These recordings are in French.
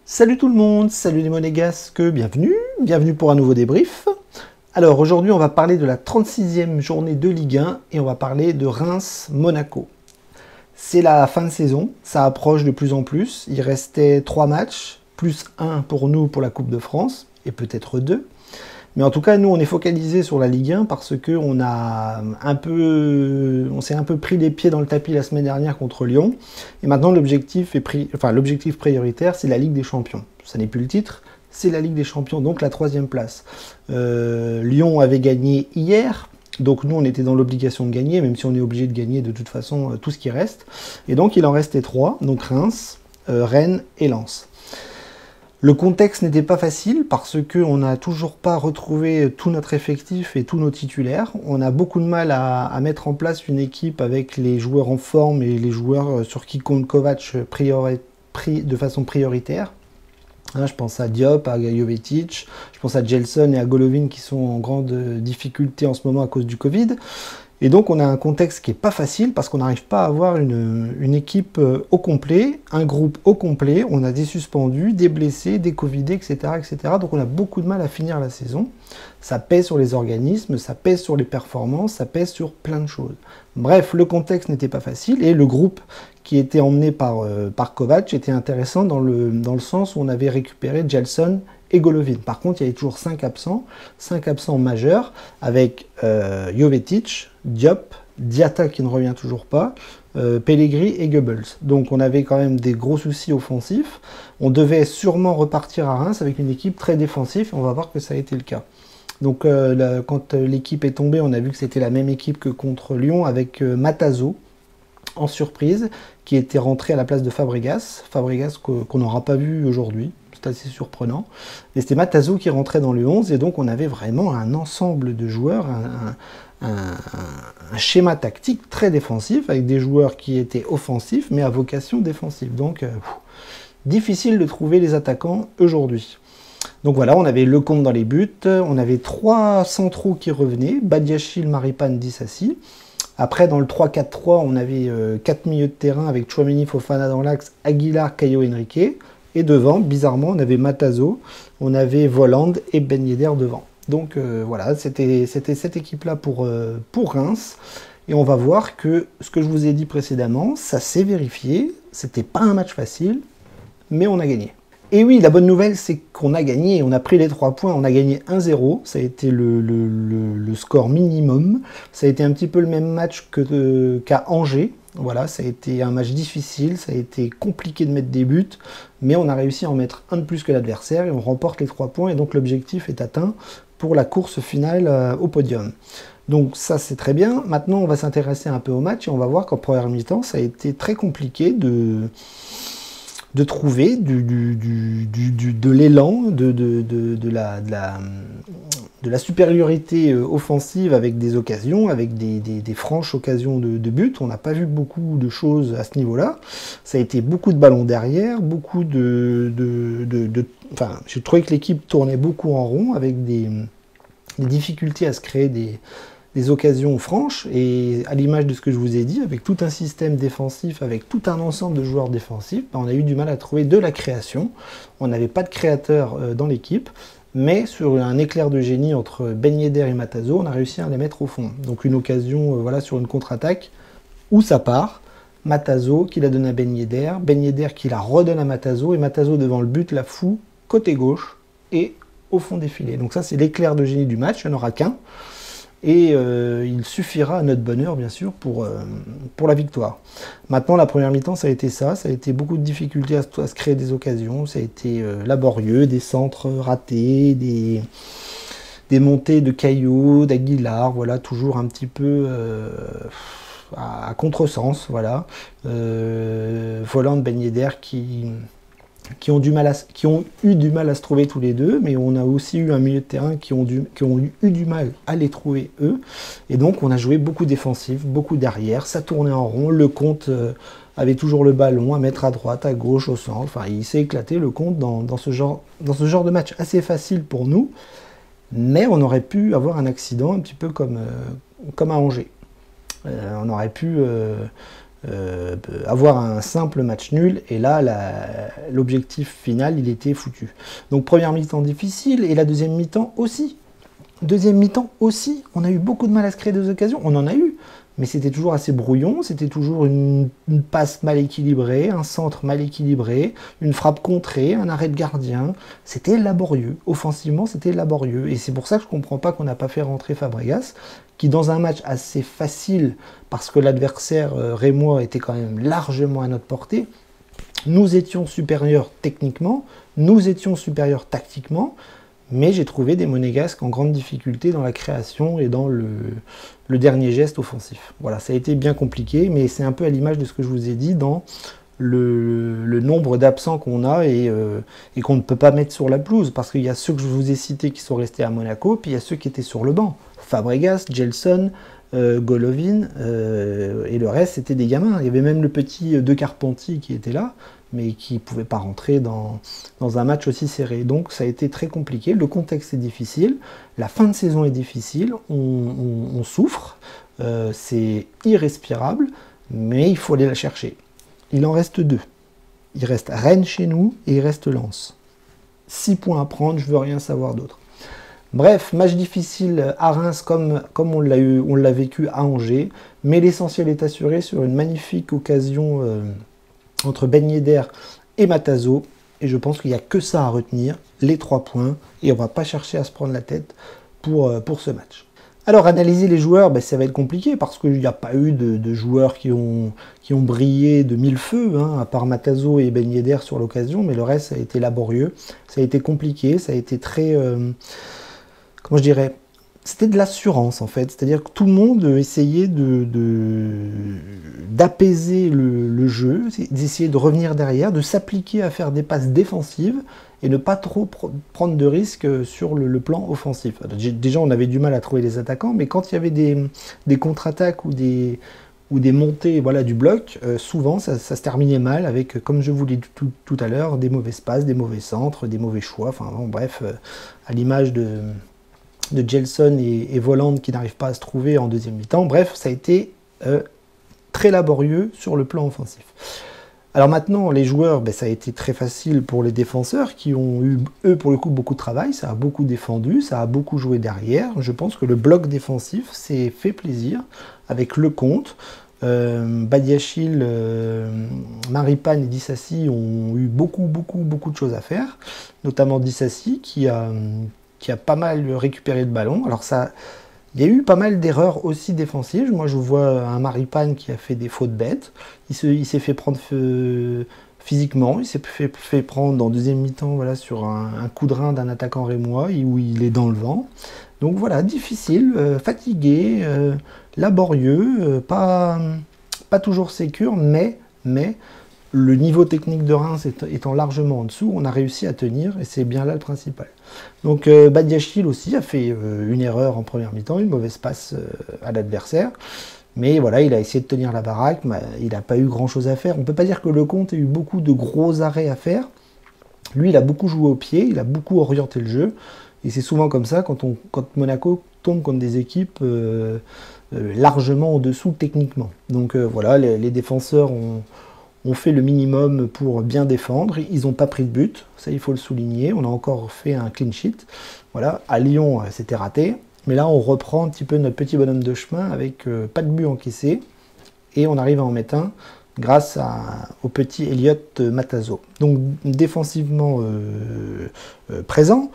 Salut tout le monde, salut les monégasques, bienvenue pour un nouveau débrief. Alors aujourd'hui on va parler de la 36e journée de Ligue 1 et on va parler de Reims-Monaco. C'est la fin de saison, ça approche de plus en plus, il restait 3 matchs, plus 1 pour nous pour la Coupe de France, et peut-être 2. Mais en tout cas, nous, on est focalisé sur la Ligue 1 parce qu'on s'est un peu pris les pieds dans le tapis la semaine dernière contre Lyon. Et maintenant, l'objectif prioritaire, c'est la Ligue des Champions. Ça n'est plus le titre, c'est la Ligue des Champions, donc la 3e place. Lyon avait gagné hier, donc nous, on était dans l'obligation de gagner, même si on est obligé de gagner de toute façon tout ce qui reste. Et donc, il en restait 3, donc Reims, Rennes et Lens. Le contexte n'était pas facile parce qu'on n'a toujours pas retrouvé tout notre effectif et tous nos titulaires. On a beaucoup de mal à mettre en place une équipe avec les joueurs en forme et les joueurs sur qui compte Kovac de façon prioritaire. Je pense à Diop, à Jovetic, je pense à Gelson et à Golovin qui sont en grande difficulté en ce moment à cause du Covid. Et donc on a un contexte qui n'est pas facile parce qu'on n'arrive pas à avoir une équipe au complet, un groupe au complet, on a des suspendus, des blessés, des covidés, etc., etc. Donc on a beaucoup de mal à finir la saison. Ça pèse sur les organismes, ça pèse sur les performances, ça pèse sur plein de choses. Bref, le contexte n'était pas facile et le groupe qui était emmené par Kovac était intéressant dans le sens où on avait récupéré Gelson et Golovin. Par contre, il y avait toujours 5 absents majeurs, avec Jovetic, Diop, Diatta qui ne revient toujours pas, Pellegrini et Goebbels. Donc on avait quand même des gros soucis offensifs. On devait sûrement repartir à Reims avec une équipe très défensive, et on va voir que ça a été le cas. Donc quand l'équipe est tombée, on a vu que c'était la même équipe que contre Lyon, avec Matazo, en surprise, qui était rentré à la place de Fabregas qu'on n'aura pas vu aujourd'hui. C'est assez surprenant. Et c'était Matazo qui rentrait dans le 11, et donc on avait vraiment un ensemble de joueurs, un schéma tactique très défensif, avec des joueurs qui étaient offensifs, mais à vocation défensive. Donc, difficile de trouver les attaquants aujourd'hui. Donc voilà, on avait Lecomte dans les buts, on avait 3 centraux qui revenaient, Badiachil, Maripane, Dissassi. Après, dans le 3-4-3, on avait 4 milieux de terrain avec Tchouaméni, Fofana dans l'axe, Aguilar, Caio, Henrique. Et devant, bizarrement, on avait Matazo, on avait Voland et Ben Yedder devant. Donc voilà, c'était cette équipe-là pour Reims. Et on va voir que ce que je vous ai dit précédemment, ça s'est vérifié. C'était pas un match facile, mais on a gagné. Et oui, la bonne nouvelle, c'est qu'on a gagné, on a pris les 3 points, on a gagné 1-0, ça a été le score minimum. Ça a été un petit peu le même match qu'à Angers. Voilà, ça a été un match difficile, ça a été compliqué de mettre des buts, mais on a réussi à en mettre un de plus que l'adversaire et on remporte les 3 points et donc l'objectif est atteint pour la course finale au podium. Donc ça c'est très bien. Maintenant on va s'intéresser un peu au match et on va voir qu'en première mi-temps ça a été très compliqué de trouver de l'élan, de la supériorité offensive avec des occasions, avec des franches occasions de but. On n'a pas vu beaucoup de choses à ce niveau-là. Ça a été beaucoup de ballons derrière, beaucoup enfin, j'ai trouvé que l'équipe tournait beaucoup en rond, avec des difficultés à se créer des occasions franches, et à l'image de ce que je vous ai dit, avec tout un système défensif, avec tout un ensemble de joueurs défensifs, on a eu du mal à trouver de la création. On n'avait pas de créateur dans l'équipe, mais sur un éclair de génie entre Ben Yedder et Matazo, on a réussi à les mettre au fond. Donc une occasion voilà, sur une contre-attaque où ça part, Matazo qui la donne à Ben Yedder qui la redonne à Matazo, et Matazo devant le but la fout côté gauche et au fond des filets. Donc ça c'est l'éclair de génie du match, il n'y en aura qu'un. Et il suffira à notre bonheur, bien sûr, pour la victoire. Maintenant, la première mi-temps, ça a été beaucoup de difficultés à se créer des occasions, ça a été laborieux, des centres ratés, des montées de Caio, d'Aguilar, voilà, toujours un petit peu à contresens, voilà. Volant, Ben Yedder qui ont eu du mal à se trouver tous les deux, mais on a aussi eu un milieu de terrain qui ont eu du mal à les trouver eux, et donc on a joué beaucoup défensif, beaucoup derrière, ça tournait en rond, Lecomte avait toujours le ballon à mettre à droite, à gauche, au centre, enfin il s'est éclaté Lecomte dans ce genre de match assez facile pour nous, Mais on aurait pu avoir un accident un petit peu comme à Angers. On aurait pu avoir un simple match nul, et là, l'objectif final, il était foutu. Donc première mi-temps difficile, et la deuxième mi-temps aussi. Deuxième mi-temps aussi, on a eu beaucoup de mal à se créer des occasions, on en a eu, mais c'était toujours assez brouillon, c'était toujours une passe mal équilibrée, un centre mal équilibré, une frappe contrée, un arrêt de gardien, c'était laborieux, offensivement c'était laborieux, et c'est pour ça que je ne comprends pas qu'on n'a pas fait rentrer Fabregas, qui dans un match assez facile, parce que l'adversaire rémois était quand même largement à notre portée, nous étions supérieurs techniquement, nous étions supérieurs tactiquement, mais j'ai trouvé des Monégasques en grande difficulté dans la création et dans le dernier geste offensif. Voilà, ça a été bien compliqué, mais c'est un peu à l'image de ce que je vous ai dit dans le nombre d'absents qu'on a et qu'on ne peut pas mettre sur la pelouse, parce qu'il y a ceux que je vous ai cités qui sont restés à Monaco, puis il y a ceux qui étaient sur le banc. Fabregas, Gelson, Golovin, et le reste c'était des gamins. Il y avait même le petit De Carpentier qui était là, mais qui ne pouvait pas rentrer dans un match aussi serré. Donc ça a été très compliqué, le contexte est difficile, la fin de saison est difficile, on souffre, c'est irrespirable, mais il faut aller la chercher. Il en reste 2. Il reste Rennes chez nous et il reste Lens. 6 points à prendre, je ne veux rien savoir d'autre. Bref, match difficile à Reims comme on l'a vécu à Angers, mais l'essentiel est assuré sur une magnifique occasion entre Ben Yedder et Matazo, et je pense qu'il n'y a que ça à retenir, les 3 points, et on ne va pas chercher à se prendre la tête pour ce match. Alors analyser les joueurs, ça va être compliqué, parce qu'il n'y a pas eu de joueurs qui ont brillé de mille feux, hein, à part Matazo et Ben Yedder sur l'occasion, mais le reste ça a été laborieux, ça a été compliqué, ça a été très... comment je dirais, c'était de l'assurance en fait, c'est-à-dire que tout le monde essayait d'apaiser le jeu, d'essayer de revenir derrière, de s'appliquer à faire des passes défensives et ne pas trop prendre de risques sur le plan offensif. Alors, déjà on avait du mal à trouver des attaquants, mais quand il y avait des contre-attaques ou des montées, voilà, du bloc, souvent ça se terminait mal avec, comme je vous l'ai dit tout à l'heure, des mauvais passes, des mauvais centres, des mauvais choix, enfin bon, bref, à l'image de Gelson et Voland qui n'arrivent pas à se trouver en deuxième mi-temps. Bref, ça a été très laborieux sur le plan offensif. Alors maintenant, les joueurs, ça a été très facile pour les défenseurs qui ont eu, eux, pour le coup, beaucoup de travail. Ça a beaucoup défendu, ça a beaucoup joué derrière. Je pense que le bloc défensif s'est fait plaisir avec Lecomte. Badiachil, Maripane et Dissassi ont eu beaucoup de choses à faire, notamment Dissassi qui a pas mal récupéré le ballon. Alors ça, il y a eu pas mal d'erreurs aussi défensives. Moi, je vois un Maripane qui a fait des fautes bêtes. Il s'est fait prendre physiquement. Il s'est fait prendre en deuxième mi-temps, voilà, sur un coup de rein d'un attaquant rémois où il est dans le vent. Donc voilà, difficile, fatigué, laborieux, pas toujours sécure, mais le niveau technique de Reims étant largement en dessous, on a réussi à tenir, et c'est bien là le principal. Donc Badiachil aussi a fait une erreur en première mi-temps, une mauvaise passe à l'adversaire, mais voilà, il a essayé de tenir la baraque, mais il n'a pas eu grand-chose à faire. On ne peut pas dire que Lecomte ait eu beaucoup de gros arrêts à faire. Lui, il a beaucoup joué au pied, il a beaucoup orienté le jeu, et c'est souvent comme ça quand Monaco tombe contre des équipes largement en dessous techniquement. Donc voilà, les défenseurs ont fait le minimum pour bien défendre. Ils n'ont pas pris de but, ça il faut le souligner. On a encore fait un clean sheet. Voilà, à Lyon, c'était raté. Mais là, on reprend un petit peu notre petit bonhomme de chemin avec pas de but encaissé. Et on arrive à en mettre un grâce au petit Elliot Matazo. Donc défensivement présent.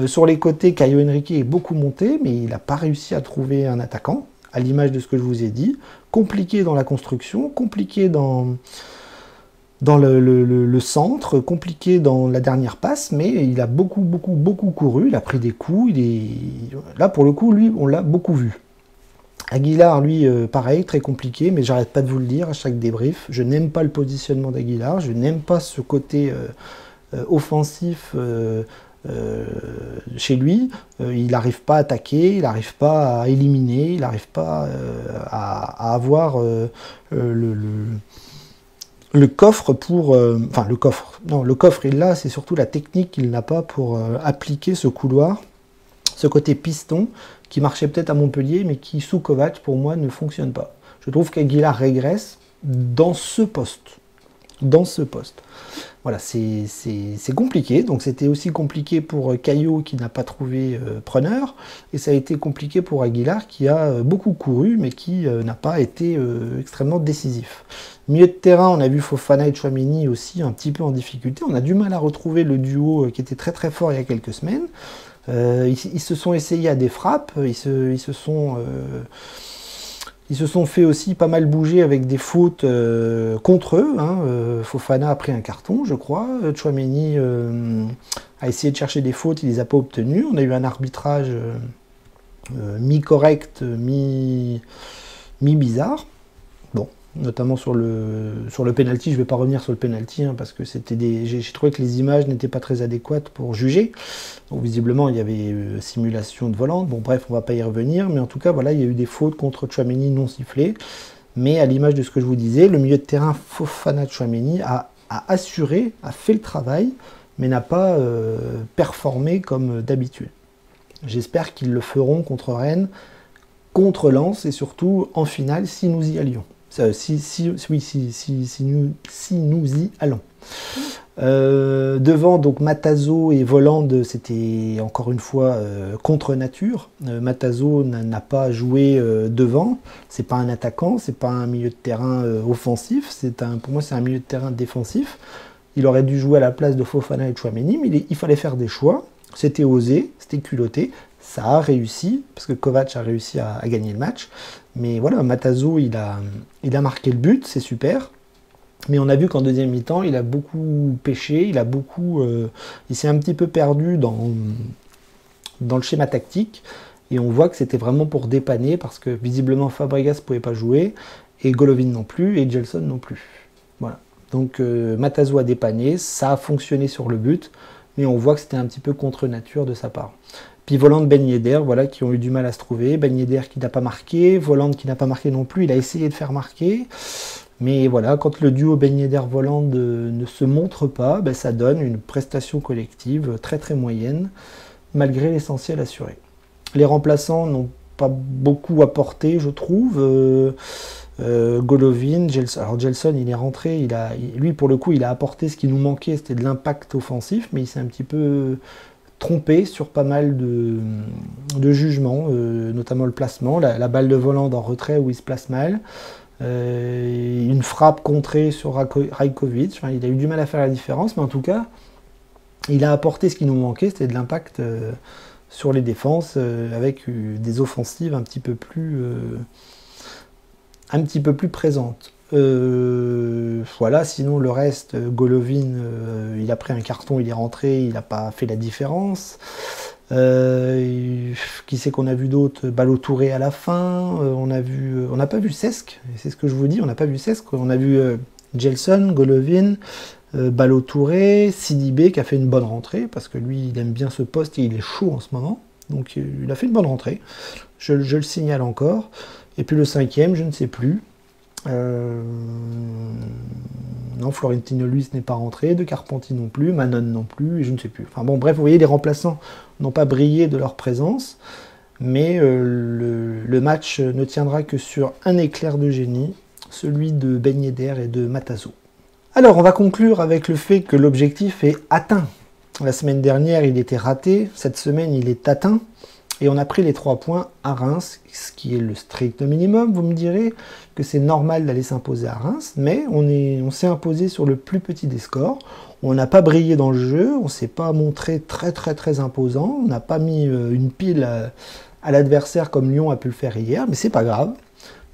Sur les côtés, Caio Henrique est beaucoup monté, mais il n'a pas réussi à trouver un attaquant, à l'image de ce que je vous ai dit. Compliqué dans la construction, compliqué dans le centre, compliqué dans la dernière passe, mais il a beaucoup couru, il a pris des coups, là pour le coup, lui, on l'a beaucoup vu. Aguilar, lui, pareil, très compliqué, mais j'arrête pas de vous le dire à chaque débrief, je n'aime pas le positionnement d'Aguilar, je n'aime pas ce côté offensif chez lui, il n'arrive pas à attaquer, il n'arrive pas à éliminer, il n'arrive pas à avoir le coffre pour... enfin, le coffre. Non, le coffre, il l'a, c'est surtout la technique qu'il n'a pas pour appliquer ce couloir ce côté piston qui marchait peut-être à Montpellier, mais qui, sous Kovac, pour moi, ne fonctionne pas. Je trouve qu'Aguilar régresse dans ce poste. Dans ce poste. Voilà, c'est compliqué. Donc c'était aussi compliqué pour Caillot qui n'a pas trouvé preneur. Et ça a été compliqué pour Aguilar qui a beaucoup couru, mais qui n'a pas été extrêmement décisif. Milieu de terrain, on a vu Fofana et Tchouaméni aussi un petit peu en difficulté. On a du mal à retrouver le duo qui était très très fort il y a quelques semaines. Ils se sont essayés à des frappes, ils se sont fait aussi pas mal bouger avec des fautes contre eux. Hein. Fofana a pris un carton, je crois. Tchouaméni a essayé de chercher des fautes, il les a pas obtenues. On a eu un arbitrage mi-correct, mi-bizarre. Bon, notamment sur le penalty. Je ne vais pas revenir sur le penalty hein, parce que j'ai trouvé que les images n'étaient pas très adéquates pour juger. Donc visiblement, il y avait simulation de volante. Bon, bref, on ne va pas y revenir. Mais en tout cas, voilà, il y a eu des fautes contre Tchouaméni non sifflées. Mais à l'image de ce que je vous disais, le milieu de terrain Fofana-Tchouaméni a assuré, a fait le travail, mais n'a pas performé comme d'habitude. J'espère qu'ils le feront contre Rennes, contre Lens et surtout en finale si nous y allions. Si nous y allons. Devant donc Matazo et Volande, c'était encore une fois contre nature. Matazo n'a pas joué devant, c'est pas un attaquant, c'est pas un milieu de terrain offensif, pour moi c'est un milieu de terrain défensif. Il aurait dû jouer à la place de Fofana et Tchouaméni, mais il fallait faire des choix. C'était osé, c'était culotté, ça a réussi, parce que Kovac a réussi à gagner le match. Mais voilà, Matazo, il a marqué le but, c'est super. Mais on a vu qu'en deuxième mi-temps, il a beaucoup pêché, il s'est un petit peu perdu dans le schéma tactique. Et on voit que c'était vraiment pour dépanner, parce que visiblement Fabregas ne pouvait pas jouer, et Golovin non plus, et Gelson non plus. Voilà. Donc Matazo a dépanné, ça a fonctionné sur le but, mais on voit que c'était un petit peu contre nature de sa part. Puis Volande, Ben Yedder, voilà, qui ont eu du mal à se trouver. Ben Yedder qui n'a pas marqué, Volande qui n'a pas marqué non plus, il a essayé de faire marquer. Mais voilà, quand le duo Ben Yedder-Volande ne se montre pas, ben ça donne une prestation collective très très moyenne, malgré l'essentiel assuré. Les remplaçants n'ont pas beaucoup apporté, je trouve. Golovin, Gelson. Alors Gelson, il est rentré, lui pour le coup, il a apporté ce qui nous manquait, c'était de l'impact offensif, mais il s'est un petit peu trompé sur pas mal de jugements, notamment le placement, la balle de Volande en retrait où il se place mal, une frappe contrée sur Rajkovic, enfin, il a eu du mal à faire la différence, mais en tout cas, il a apporté ce qui nous manquait, c'était de l'impact sur les défenses, avec des offensives un petit peu plus présentes. Voilà, sinon le reste, Golovin, il a pris un carton, il est rentré, il n'a pas fait la différence. Qui c'est qu'on a vu d'autres? Ballo-Touré à la fin, on n'a pas vu Cesc, c'est ce que je vous dis, on n'a pas vu Cesc, on a vu Gelson, Golovin, Ballo-Touré, Sidibé qui a fait une bonne rentrée, parce que lui il aime bien ce poste et il est chaud en ce moment, donc il a fait une bonne rentrée, je le signale encore. Et puis le cinquième, je ne sais plus. Non, Florentino Luis n'est pas rentré, De Carpentier non plus, Manon non plus, et je ne sais plus. Enfin bon, bref, vous voyez, les remplaçants n'ont pas brillé de leur présence, mais le match ne tiendra que sur un éclair de génie, celui de Ben Yedder et de Matazo. Alors, on va conclure avec le fait que l'objectif est atteint. La semaine dernière, il était raté, cette semaine, il est atteint. Et on a pris les 3 points à Reims, ce qui est le strict minimum. Vous me direz que c'est normal d'aller s'imposer à Reims, mais on s'est imposé sur le plus petit des scores. On n'a pas brillé dans le jeu, on ne s'est pas montré très très très imposant, on n'a pas mis une pile à l'adversaire comme Lyon a pu le faire hier, mais c'est pas grave.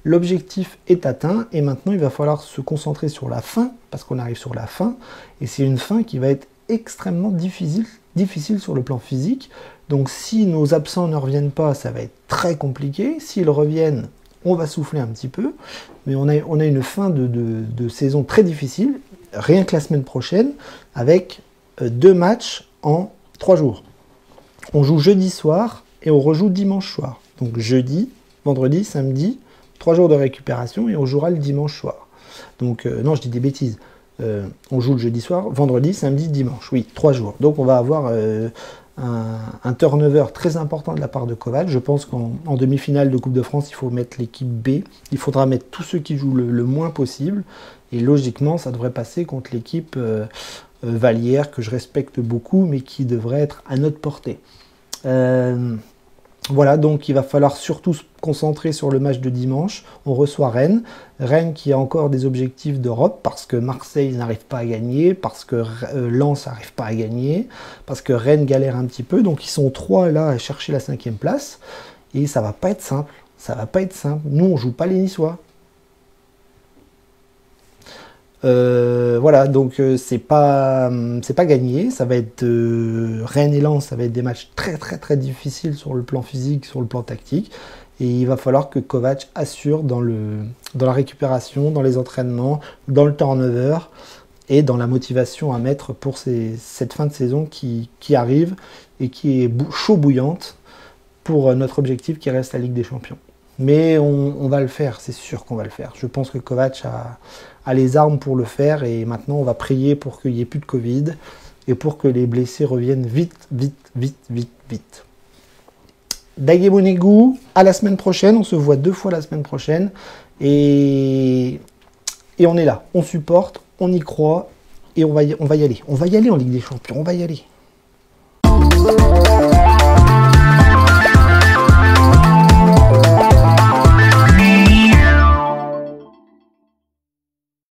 L'objectif est atteint et maintenant il va falloir se concentrer sur la fin, parce qu'on arrive sur la fin, et c'est une fin qui va être extrêmement difficile sur le plan physique. Donc si nos absents ne reviennent pas, ça va être très compliqué. S'ils reviennent, on va souffler un petit peu. Mais on a une fin de saison très difficile, rien que la semaine prochaine, avec 2 matchs en 3 jours. On joue jeudi soir et on rejoue dimanche soir. Donc jeudi, vendredi, samedi, 3 jours de récupération et on jouera le dimanche soir. Donc non, je dis des bêtises. On joue le jeudi soir, vendredi, samedi, dimanche. Oui, 3 jours. Donc on va avoir un turnover très important de la part de Kovac. Je pense qu'en demi-finale de Coupe de France, il faut mettre l'équipe B. Il faudra mettre tous ceux qui jouent le moins possible. Et logiquement, ça devrait passer contre l'équipe Vallière, que je respecte beaucoup, mais qui devrait être à notre portée. Voilà, donc il va falloir surtout se concentrer sur le match de dimanche. On reçoit Rennes. Rennes qui a encore des objectifs d'Europe parce que Marseille n'arrive pas à gagner, parce que Lens n'arrive pas à gagner, parce que Rennes galère un petit peu. Donc ils sont 3 là à chercher la 5e place. Et ça va pas être simple. Ça va pas être simple. Nous, on joue pas les Niçois. Voilà, donc c'est pas gagné. Ça va être Rennes et Lens, ça va être des matchs très très très difficiles sur le plan physique, sur le plan tactique. Et il va falloir que Kovac assure dans la récupération, dans les entraînements, dans le turnover et dans la motivation à mettre pour cette fin de saison qui arrive et qui est chaud bouillante pour notre objectif qui reste la Ligue des Champions. Mais on va le faire, c'est sûr qu'on va le faire. Je pense que Kovac a les armes pour le faire et maintenant on va prier pour qu'il n'y ait plus de Covid et pour que les blessés reviennent vite, vite, vite, vite, vite. Daguebonegou, à la semaine prochaine, on se voit 2 fois la semaine prochaine et on est là, on supporte, on y croit et on va y aller. On va y aller en Ligue des Champions, on va y aller.